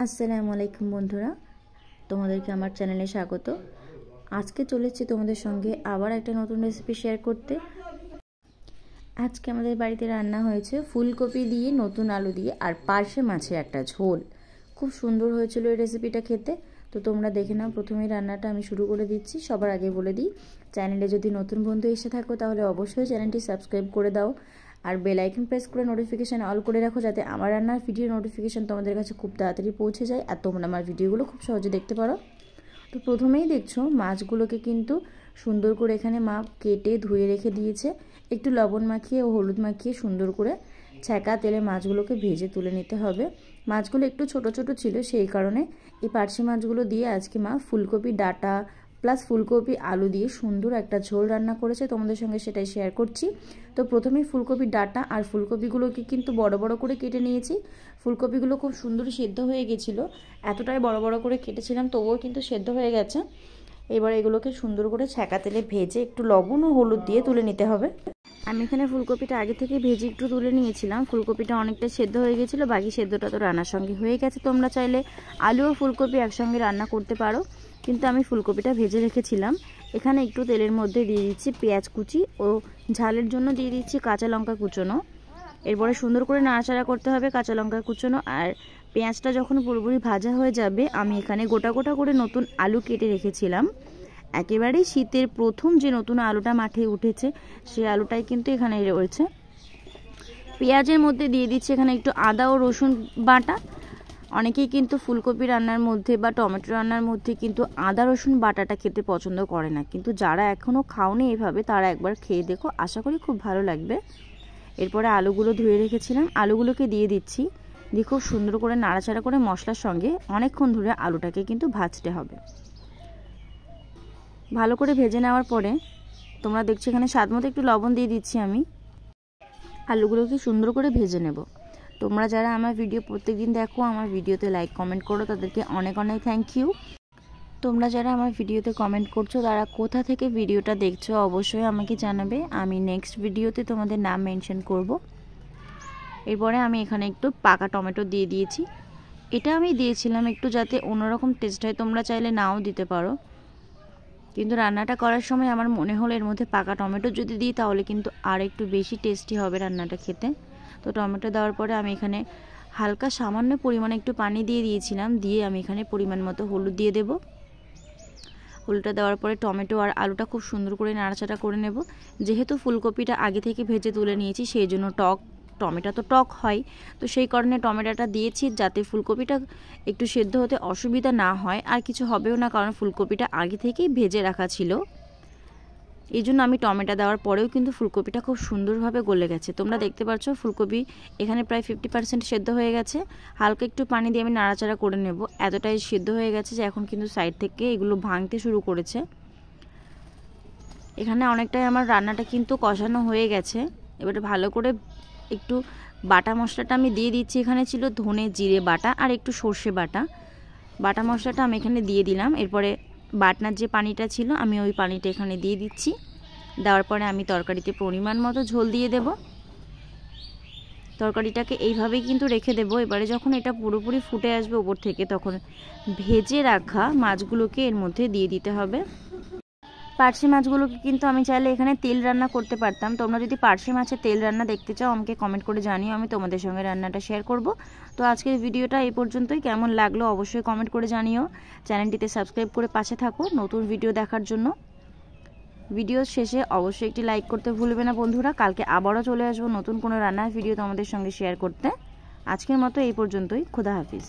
আসসালামু আলাইকুম বন্ধুরা, তোমাদেরকে আমার চ্যানেলে স্বাগত। আজকে চলেছি তোমাদের সঙ্গে আবার একটা নতুন রেসিপি শেয়ার করতে। আজকে আমাদের বাড়িতে রান্না হয়েছে ফুলকপি দিয়ে, নতুন আলু দিয়ে আর পার্শে মাছের একটা ঝোল। খুব সুন্দর হয়েছিল এই রেসিপিটা খেতে। তো তোমরা দেখে নাও। প্রথমেই রান্নাটা আমি শুরু করে দিচ্ছি। সবার আগে বলে দিই, চ্যানেলে যদি নতুন বন্ধু এসে থাকো তাহলে অবশ্যই চ্যানেলটি সাবস্ক্রাইব করে দাও আর বেল আইকন প্রেস করে নোটিফিকেশান অল করে রাখো, যাতে আমার রান্নার ভিডিও নোটিফিকেশান তোমাদের কাছে খুব তাড়াতাড়ি পৌঁছে যায় আর তোমরা আমার ভিডিওগুলো খুব সহজে দেখতে পারো। তো প্রথমেই দেখছো মাছগুলোকে কিন্তু সুন্দর করে এখানে মা কেটে ধুয়ে রেখে দিয়েছে। একটু লবণ মাখিয়ে ও হলুদ মাখিয়ে সুন্দর করে ছ্যাঁকা তেলে মাছগুলোকে ভেজে তুলে নিতে হবে। মাছগুলো একটু ছোট ছোট ছিল, সেই কারণে এই পার্শে মাছগুলো দিয়ে আজকে মা ফুলকপি ডাঁটা প্লাস ফুলকপি আলু দিয়ে সুন্দর একটা ঝোল রান্না করেছে। তোমাদের সঙ্গে সেটাই শেয়ার করছি। তো প্রথমেই ফুলকপির ডাঁটা আর ফুলকপিগুলোকে কিন্তু বড় বড় করে কেটে নিয়েছি। ফুলকপিগুলো খুব সুন্দর সেদ্ধ হয়ে গেছিলো, এতটাই বড় বড় করে কেটেছিলাম তবুও কিন্তু সেদ্ধ হয়ে গেছে। এবার এগুলোকে সুন্দর করে ছ্যাঁকা তেলে ভেজে একটু লবণ ও হলুদ দিয়ে তুলে নিতে হবে। আমি এখানে ফুলকপিটা আগে থেকে ভেজে একটু তুলে নিয়েছিলাম। ফুলকপিটা অনেকটা সেদ্ধ হয়ে গেছিলো, বাকি সেদ্ধটা তো রান্নার সঙ্গে হয়ে গেছে। তোমরা চাইলে আলু ও ফুলকপি একসঙ্গে রান্না করতে পারো, কিন্তু আমি ফুলকপিটা ভেজে রেখেছিলাম। এখানে একটু তেলের মধ্যে দিয়ে দিচ্ছি পেঁয়াজ কুচি ও ঝালের জন্য দিয়ে দিচ্ছি কাঁচা লঙ্কা কুচোনো। এরপরে সুন্দর করে নাড়াচাড়া করতে হবে কাঁচা লঙ্কা কুচোনো। আর পেঁয়াজটা যখন পুরোপুরি ভাজা হয়ে যাবে, আমি এখানে গোটা গোটা করে নতুন আলু কেটে রেখেছিলাম। একেবারেই শীতের প্রথম যে নতুন আলুটা মাঠে উঠেছে সেই আলুটাই কিন্তু এখানে রয়েছে। পেঁয়াজের মধ্যে দিয়ে দিচ্ছি এখানে একটু আদা ও রসুন বাটা। অনেকেই কিন্তু ফুলকপি রান্নার মধ্যে বা টমেটো রান্নার মধ্যে কিন্তু আদা রসুন বাটাটা খেতে পছন্দ করে না, কিন্তু যারা এখনও খাওনি এভাবে তারা একবার খেয়ে দেখো, আশা করি খুব ভালো লাগবে। এরপরে আলুগুলো ধুয়ে রেখেছিলাম, আলুগুলোকে দিয়ে দিচ্ছি। দিয়ে খুব সুন্দর করে নাড়াচাড়া করে মশলার সঙ্গে অনেকক্ষণ ধরে আলুটাকে কিন্তু ভাজতে হবে। ভালো করে ভেজে নেওয়ার পরে তোমরা দেখছো এখানে স্বাদ মতো একটু লবণ দিয়ে দিচ্ছি আমি। আলুগুলোকে সুন্দর করে ভেজে নেব। তোমরা যারা আমার ভিডিও প্রত্যেকদিন দেখো, আমার ভিডিওতে লাইক কমেন্ট করো, তাদেরকে অনেক অনেক থ্যাংক ইউ। তোমরা যারা আমার ভিডিওতে কমেন্ট করছো তারা কোথা থেকে ভিডিওটা দেখছো অবশ্যই আমাকে জানাবে, আমি নেক্সট ভিডিওতে তোমাদের নাম মেনশন করব। এরপরে আমি এখানে একটু পাকা টমেটো দিয়ে দিয়েছি। এটা আমি দিয়েছিলাম একটু যাতে অন্যরকম টেস্ট হয়, তোমরা চাইলে নাও দিতে পারো, কিন্তু রান্নাটা করার সময় আমার মনে হলো এর মধ্যে পাকা টমেটো যদি দিই তাহলে কিন্তু আর একটু বেশি টেস্টি হবে রান্নাটা খেতে। তো টমেটো দেওয়ার পরে আমি এখানে হালকা সামান্য পরিমাণে একটু পানি দিয়ে দিয়েছিলাম, দিয়ে আমি এখানে পরিমাণ মতো হলুদ দিয়ে দেব। হলুদটা দেওয়ার পরে টমেটো আর আলুটা খুব সুন্দর করে নাড়াচাড়া করে নেব। যেহেতু ফুলকপিটা আগে থেকে ভেজে তুলে নিয়েছি সেই জন্য টমেটো তো টক হয়, তো সেই কারণে টমেটোটা দিয়েছি যাতে ফুলকপিটা একটু সেদ্ধ হতে অসুবিধা না হয়, আর কিছু হবেও না কারণ ফুলকপিটা আগে থেকেই ভেজে রাখা ছিল। এই জন্য আমি টমেটো দেওয়ার পরেও কিন্তু ফুলকপিটা খুব সুন্দরভাবে গলে গেছে। তোমরা দেখতে পাচ্ছ ফুলকপি এখানে প্রায় 50% সেদ্ধ হয়ে গেছে। হালকা একটু পানি দিয়ে আমি নাড়াচাড়া করে নেব। এতটাই সেদ্ধ হয়ে গেছে যে এখন কিন্তু সাইড থেকে এগুলো ভাঙতে শুরু করেছে। এখানে অনেকটাই আমার রান্নাটা কিন্তু কষানো হয়ে গেছে। এবারে ভালো করে একটু বাটা মশলাটা আমি দিয়ে দিচ্ছি। এখানে ছিল ধনে জিরে বাটা আর একটু সর্ষে বাটা। বাটা মশলাটা আমি এখানে দিয়ে দিলাম। এরপরে বাটনার যে পানিটা ছিল আমি ওই পানিটা এখানে দিয়ে দিচ্ছি। দেওয়ার পরে আমি তরকারিতে পরিমাণ মতো ঝোল দিয়ে দেব। তরকারিটাকে এইভাবেই কিন্তু রেখে দেব। এবারে যখন এটা পুরোপুরি ফুটে আসবে উপর থেকে, তখন ভেজে রাখা মাছগুলোকে এর মধ্যে দিয়ে দিতে হবে। পার্শে মাছগুলোকে কিন্তু আমি চাইলে এখানে তেল রান্না করতে পারতাম। তোমরা যদি পার্শে মাছের তেল রান্না দেখতে চাও আমাকে কমেন্ট করে জানিও, আমি তোমাদের সঙ্গে রান্নাটা শেয়ার করব। তো আজকের ভিডিওটা এই পর্যন্তই। কেমন লাগলো অবশ্যই কমেন্ট করে জানিও। চ্যানেলটিতে সাবস্ক্রাইব করে পাশে থাকো নতুন ভিডিও দেখার জন্য। ভিডিও শেষে অবশ্যই একটি লাইক করতে ভুলবে না বন্ধুরা। কালকে আবারও চলে আসবো নতুন কোনো রান্নার ভিডিও তোমাদের সঙ্গে শেয়ার করতে। আজকের মতো এই পর্যন্তই। খোদা হাফিজ।